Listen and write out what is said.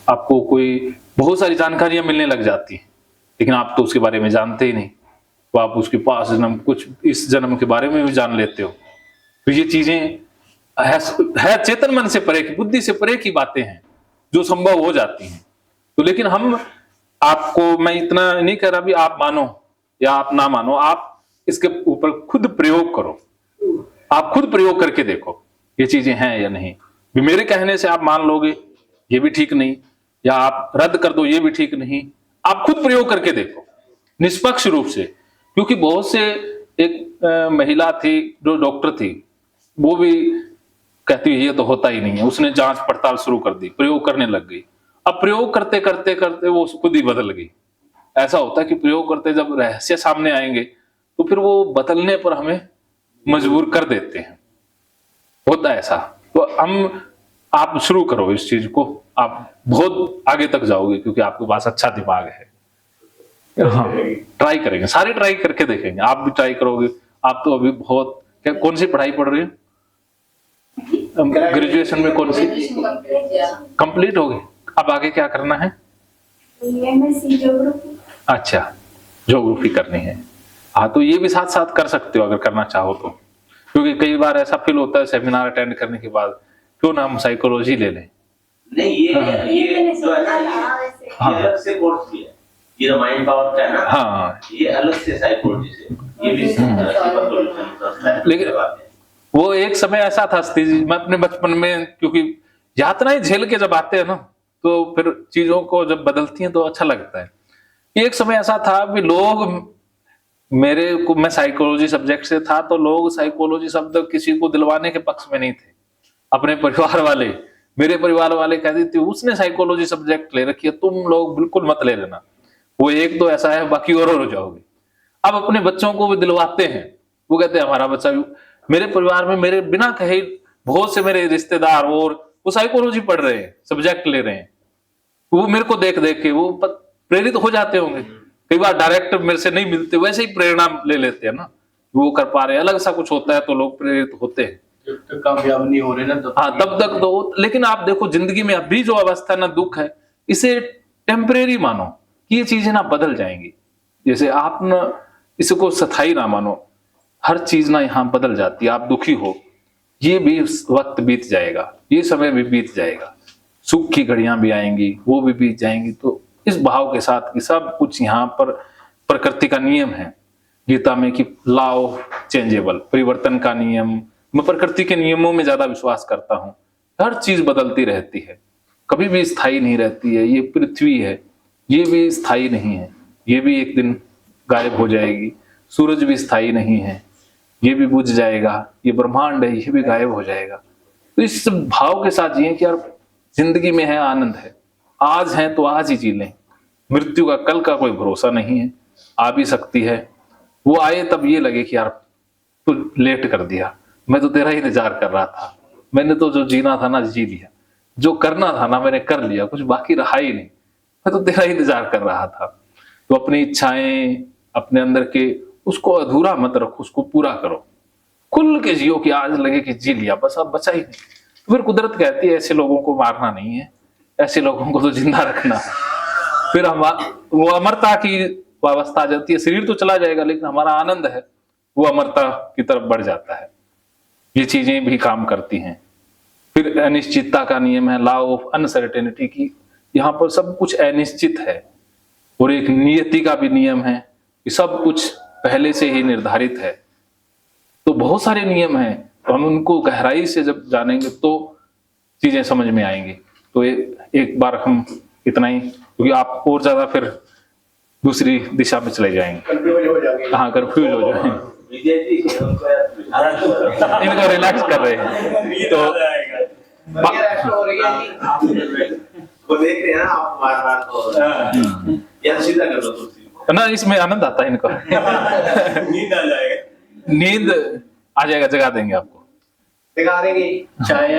आपको कोई बहुत सारी जानकारियां मिलने लग जाती हैं, लेकिन आप तो उसके बारे में जानते ही नहीं। तो आप उसके पास जन्म कुछ इस जन्म के बारे में भी जान लेते हो। तो ये चीजें है चेतन मन से परे की, बुद्धि से परे की बातें हैं जो संभव हो जाती हैं। तो लेकिन हम आपको, मैं इतना नहीं कह रहा भी आप मानो या आप ना मानो, आप इसके ऊपर खुद प्रयोग करो। आप खुद प्रयोग करके देखो ये चीजें हैं या नहीं। भी मेरे कहने से आप मान लोगे ये भी ठीक नहीं, या आप रद्द कर दो ये भी ठीक नहीं। आप खुद प्रयोग करके देखो निष्पक्ष रूप से। क्योंकि बहुत से, एक महिला थी जो डॉक्टर थी, वो भी कहती है ये तो होता ही नहीं है। उसने जांच पड़ताल शुरू कर दी, प्रयोग करने लग गई। अब प्रयोग करते करते करते वो खुद ही बदल गई। ऐसा होता है कि प्रयोग करते जब रहस्य सामने आएंगे तो फिर वो बदलने पर हमें मजबूर कर देते हैं, होता है ऐसा। तो आप शुरू करो इस चीज को, आप बहुत आगे तक जाओगे क्योंकि आपके पास अच्छा दिमाग है। हाँ, ट्राई करेंगे, सारे ट्राई करके देखेंगे। आप भी ट्राई करोगे। आप तो अभी बहुत, क्या कौन सी पढ़ाई पढ़ रही हो? ग्रेजुएशन में कौन सी कंप्लीट हो गई? अब आगे क्या करना है? अच्छा, ज्योग्राफी करनी है। हाँ, तो ये भी साथ साथ कर सकते हो अगर करना चाहो तो। क्योंकि कई बार ऐसा फील होता है सेमिनार अटेंड करने के बाद, क्यों ना हम साइकोलॉजी ले लें। नहीं, ये जो है ना, ये अलग से कोर्स है। ये माइंड पावर का है ना, हाँ, ये अलग से साइकोलॉजी से, ये भी लेकिन वो एक समय ऐसा था मैं अपने बचपन में, क्योंकि यातनाएं झेल के जब आते हैं ना, तो फिर चीजों को जब बदलती हैं तो अच्छा लगता है। एक समय ऐसा था कि लोग मैं साइकोलॉजी सब्जेक्ट से था, तो लोग साइकोलॉजी शब्द किसी को दिलवाने के पक्ष में नहीं थे। अपने परिवार वाले, मेरे परिवार वाले कहते थे उसने साइकोलॉजी सब्जेक्ट ले रखी है, तुम लोग बिल्कुल मत ले लेना, वो एक तो ऐसा है, बाकी और हो जाओगे। अब अपने बच्चों को भी दिलवाते हैं। वो कहते हैं हमारा बच्चा भी, मेरे परिवार में मेरे बिना कहे बहुत से मेरे रिश्तेदार और वो साइकोलॉजी पढ़ रहे हैं, सब्जेक्ट ले रहे हैं। वो मेरे को देख देख के वो प्रेरित हो जाते होंगे। कई बार डायरेक्ट मेरे से नहीं मिलते, वैसे ही प्रेरणा ले लेते हैं ना, वो कर पा रहे हैं। अलग सा कुछ होता है तो लोग प्रेरित होते हैं। जब तक कामयाब नहीं हो रहे ना, तब तक तो। लेकिन आप देखो जिंदगी में अभी जो अवस्था ना दुख है, इसे टेम्परेरी मानो कि ये चीजें ना बदल जाएंगी। जैसे आप ना इसको स्थायी ना मानो, हर चीज ना यहाँ बदल जाती है। आप दुखी हो, ये भी वक्त बीत जाएगा, ये समय भी बीत जाएगा, सुख की घड़ियां भी आएंगी, वो भी बीत जाएंगी। तो इस भाव के साथ कि सब कुछ यहाँ पर प्रकृति का नियम है। गीता में कि लॉ ऑफ चेंजेबल, परिवर्तन का नियम। मैं प्रकृति के नियमों में ज्यादा विश्वास करता हूँ। हर चीज बदलती रहती है, कभी भी स्थायी नहीं रहती है। ये पृथ्वी है, ये भी स्थायी नहीं है, ये भी एक दिन गायब हो जाएगी। सूरज भी स्थायी नहीं है, ये भी बुझ जाएगा। ये ब्रह्मांड है, ये भी गायब हो जाएगा। तो इस भाव के साथ जिए कि यार जिंदगी में है, आनंद है, आज है तो आज ही जी लें। मृत्यु का कल का कोई भरोसा नहीं है, आ भी सकती है। वो आए तब ये लगे कि यार तू लेट कर दिया, मैं तो तेरा ही इंतजार कर रहा था। मैंने तो जो जीना था ना जी लिया, जो करना था ना मैंने कर लिया, कुछ बाकी रहा ही नहीं। मैं तो तेरा ही इंतजार कर रहा था। तो अपनी इच्छाएं अपने अंदर के, उसको अधूरा मत रखो, उसको पूरा करो। खुल के जियो कि आज लगे कि जी लिया, बस अब बचा ही नहीं। तो फिर कुदरत कहती है ऐसे लोगों को मारना नहीं है, ऐसे लोगों को तो जिंदा रखना है। फिर हम वो अमरता की अवस्था आ जाती है। शरीर तो चला जाएगा लेकिन हमारा आनंद है वो अमरता की तरफ बढ़ जाता है। ये चीजें भी काम करती हैं। फिर अनिश्चितता का नियम है, लॉ ऑफ अनसर्टेनिटी की। यहाँ पर सब कुछ अनिश्चित है। और एक नियति का भी नियम है कि सब कुछ पहले से ही निर्धारित है। तो बहुत सारे नियम हैं, तो हम उनको गहराई से जब जानेंगे तो चीजें समझ में आएंगी। तो एक बार हम इतना ही, क्योंकि आप और ज्यादा फिर दूसरी दिशा में चले जाएंगे। हाँ, कंफ्यूज हो जाएंगे। इनको रिलैक्स कर रहे हैं तो वो देख रहे हैं ना आप बार-बार, तो या सीधा कर लो ना, इसमें आनंद आता है इनको। नींद आ जाएगा, नींद आ जाएगा, जगा देंगे आपको, जगा देंगे। चाय